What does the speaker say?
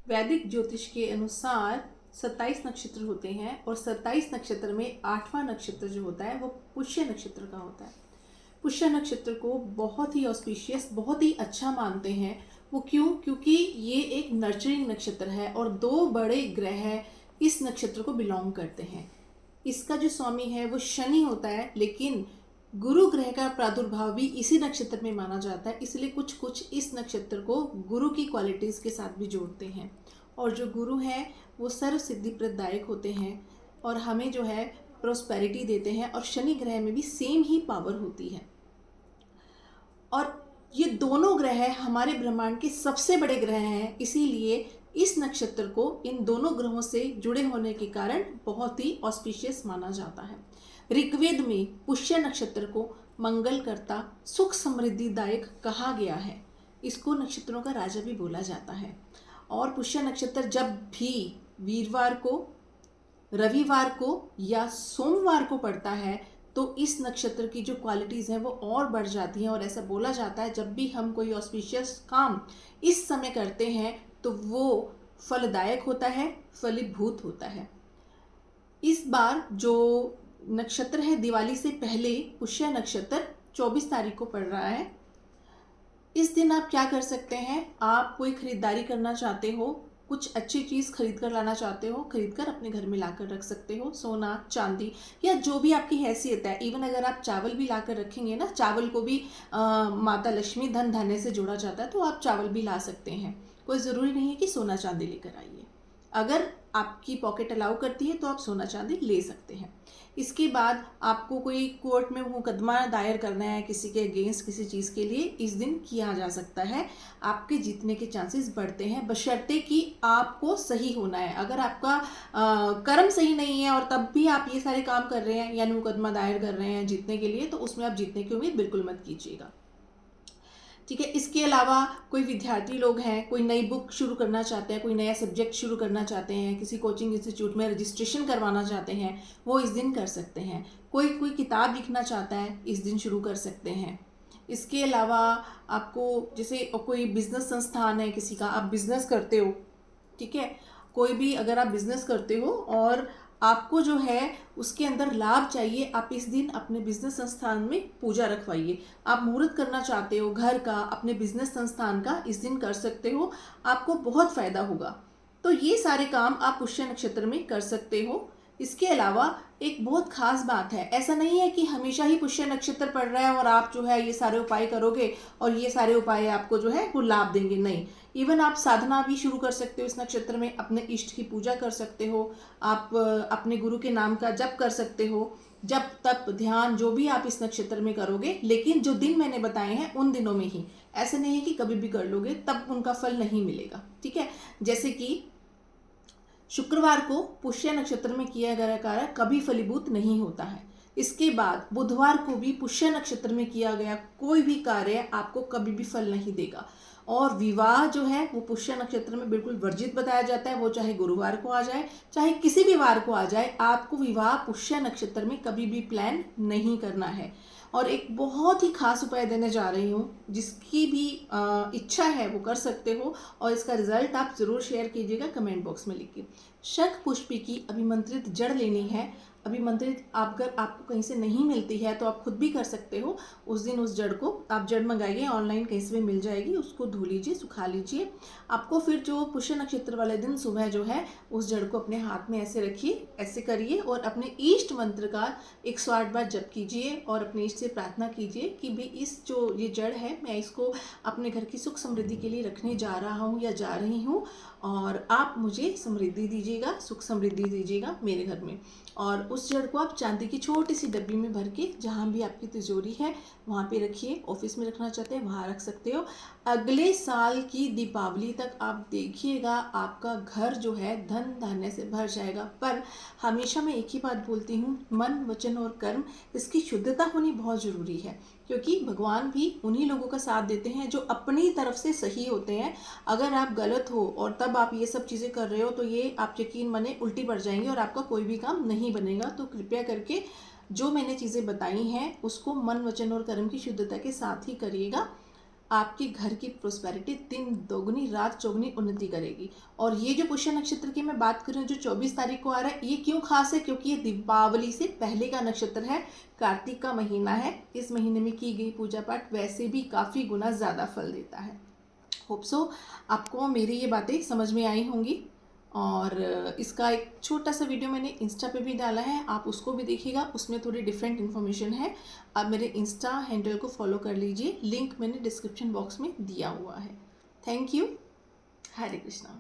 वैदिक ज्योतिष के अनुसार 27 नक्षत्र होते हैं और 27 नक्षत्र में 8वां नक्षत्र जो होता है वो पुष्य नक्षत्र का होता है। पुष्य नक्षत्र को बहुत ही ऑस्पिशियस, बहुत ही अच्छा मानते हैं। वो क्यों? क्योंकि ये एक नर्चरिंग नक्षत्र है और 2 बड़े ग्रह इस नक्षत्र को बिलोंग करते हैं। इसका जो स्वामी है वो शनि होता है, लेकिन गुरु ग्रह का प्रादुर्भाव भी इसी नक्षत्र में माना जाता है, इसलिए कुछ कुछ इस नक्षत्र को गुरु की क्वालिटीज़ के साथ भी जोड़ते हैं। और जो गुरु हैं वो सर्व सिद्धि प्रदायक होते हैं और हमें जो है प्रोस्पेरिटी देते हैं, और शनि ग्रह में भी सेम ही पावर होती है। और ये दोनों ग्रह हमारे ब्रह्मांड के सबसे बड़े ग्रह हैं, इसीलिए इस नक्षत्र को इन दोनों ग्रहों से जुड़े होने के कारण बहुत ही ऑस्पिशियस माना जाता है। ऋग्वेद में पुष्य नक्षत्र को मंगलकर्ता, सुख समृद्धिदायक कहा गया है। इसको नक्षत्रों का राजा भी बोला जाता है। और पुष्य नक्षत्र जब भी वीरवार को, रविवार को या सोमवार को पड़ता है तो इस नक्षत्र की जो क्वालिटीज़ हैं वो और बढ़ जाती हैं। और ऐसा बोला जाता है जब भी हम कोई ऑस्पिशियस काम इस समय करते हैं तो वो फलदायक होता है, फलीभूत होता है। इस बार जो नक्षत्र है दिवाली से पहले पुष्य नक्षत्र 24 तारीख को पड़ रहा है। इस दिन आप क्या कर सकते हैं? आप कोई खरीदारी करना चाहते हो, कुछ अच्छी चीज़ खरीद कर लाना चाहते हो, खरीद कर अपने घर में लाकर रख सकते हो। सोना, चांदी या जो भी आपकी हैसियत है। इवन अगर आप चावल भी लाकर रखेंगे ना, चावल को भी माता लक्ष्मी धन धान्य से जोड़ा जाता है, तो आप चावल भी ला सकते हैं। कोई ज़रूरी नहीं है कि सोना चांदी लेकर आइए। अगर आपकी पॉकेट अलाउ करती है तो आप सोना चांदी ले सकते हैं। इसके बाद आपको कोई कोर्ट में मुकदमा दायर करना है किसी के अगेंस्ट, किसी चीज़ के लिए, इस दिन किया जा सकता है। आपके जीतने के चांसेस बढ़ते हैं, बशर्ते कि आपको सही होना है। अगर आपका कर्म सही नहीं है और तब भी आप ये सारे काम कर रहे हैं, यानी मुकदमा दायर कर रहे हैं जीतने के लिए, तो उसमें आप जीतने की उम्मीद बिल्कुल मत कीजिएगा। ठीक है। इसके अलावा कोई विद्यार्थी लोग हैं, कोई नई बुक शुरू करना चाहते हैं, कोई नया सब्जेक्ट शुरू करना चाहते हैं, किसी कोचिंग इंस्टीट्यूट में रजिस्ट्रेशन करवाना चाहते हैं, वो इस दिन कर सकते हैं। कोई कोई किताब लिखना चाहता है, इस दिन शुरू कर सकते हैं। इसके अलावा आपको जैसे कोई बिजनेस संस्थान है किसी का, आप बिजनेस करते हो, ठीक है, कोई भी अगर आप बिजनेस करते हो और आपको जो है उसके अंदर लाभ चाहिए, आप इस दिन अपने बिजनेस संस्थान में पूजा रखवाइए। आप मुहूर्त करना चाहते हो घर का, अपने बिजनेस संस्थान का, इस दिन कर सकते हो, आपको बहुत फायदा होगा। तो ये सारे काम आप पुष्य नक्षत्र में कर सकते हो। इसके अलावा एक बहुत खास बात है, ऐसा नहीं है कि हमेशा ही पुष्य नक्षत्र पड़ रहा है और आप जो है ये सारे उपाय करोगे और ये सारे उपाय आपको जो है वो लाभ देंगे, नहीं। इवन आप साधना भी शुरू कर सकते हो इस नक्षत्र में, अपने इष्ट की पूजा कर सकते हो, आप अपने गुरु के नाम का जप कर सकते हो, जप तप ध्यान जो भी आप इस नक्षत्र में करोगे, लेकिन जो दिन मैंने बताए हैं उन दिनों में ही। ऐसे नहीं है कि कभी भी कर लोगे तब उनका फल नहीं मिलेगा, ठीक है। जैसे कि शुक्रवार को पुष्य नक्षत्र में किया गया कार्य कभी फलीभूत नहीं होता है। इसके बाद बुधवार को भी पुष्य नक्षत्र में किया गया कोई भी कार्य आपको कभी भी फल नहीं देगा। और विवाह जो है वो पुष्य नक्षत्र में बिल्कुल वर्जित बताया जाता है, वो चाहे गुरुवार को आ जाए चाहे किसी भी वार को आ जाए, आपको विवाह पुष्य नक्षत्र में कभी भी प्लान नहीं करना है। और एक बहुत ही खास उपाय देने जा रही हूँ, जिसकी भी इच्छा है वो कर सकते हो, और इसका रिजल्ट आप ज़रूर शेयर कीजिएगा कमेंट बॉक्स में लिख के। शंख पुष्पी की अभिमंत्रित जड़ लेनी है। अभिमंत्रित अगर आपको कहीं से नहीं मिलती है तो आप खुद भी कर सकते हो। उस दिन उस जड़ को आप जड़ मंगाइए, ऑनलाइन कहीं से भी मिल जाएगी, उसको धो लीजिए, सुखा लीजिए। आपको फिर जो पुष्य नक्षत्र वाले दिन सुबह जो है उस जड़ को अपने हाथ में ऐसे रखिए, ऐसे करिए और अपने इष्ट मंत्र का 108 बार जप कीजिए और अपने इष्ट से प्रार्थना कीजिए कि भाई इस जो ये जड़ है मैं इसको अपने घर की सुख समृद्धि के लिए रखने जा रहा हूँ या जा रही हूँ, और आप मुझे समृद्धि दीजिएगा, सुख समृद्धि दीजिएगा मेरे घर में। और उस जड़ को आप चांदी की छोटी सी डब्बी में भर के जहाँ भी आपकी तिजोरी है वहाँ पे रखिए। ऑफिस में रखना चाहते हैं वहाँ रख सकते हो। अगले साल की दीपावली तक आप देखिएगा आपका घर जो है धन धान्य से भर जाएगा। पर हमेशा मैं एक ही बात बोलती हूँ, मन वचन और कर्म, इसकी शुद्धता होनी बहुत ज़रूरी है, क्योंकि भगवान भी उन्हीं लोगों का साथ देते हैं जो अपनी तरफ से सही होते हैं। अगर आप गलत हो और तब आप ये सब चीज़ें कर रहे हो तो ये आप यकीन माने उल्टी पड़ जाएंगी और आपका कोई भी काम नहीं बनेगा। तो कृपया करके जो मैंने चीज़ें बताई हैं उसको मन वचन और कर्म की शुद्धता के साथ ही करिएगा। आपके घर की प्रोस्पेरिटी दिन दोगुनी रात चौगुनी उन्नति करेगी। और ये जो पुष्य नक्षत्र की मैं बात कर रही हूँ जो 24 तारीख को आ रहा है, ये क्यों खास है? क्योंकि ये दीपावली से पहले का नक्षत्र है, कार्तिक का महीना है। इस महीने में की गई पूजा पाठ वैसे भी काफ़ी गुना ज़्यादा फल देता है। होप सो आपको मेरी ये बातें समझ में आई होंगी। और इसका एक छोटा सा वीडियो मैंने इंस्टा पे भी डाला है, आप उसको भी देखिएगा, उसमें थोड़ी डिफरेंट इन्फॉर्मेशन है। आप मेरे इंस्टा हैंडल को फॉलो कर लीजिए, लिंक मैंने डिस्क्रिप्शन बॉक्स में दिया हुआ है। Thank you. हरे कृष्णा।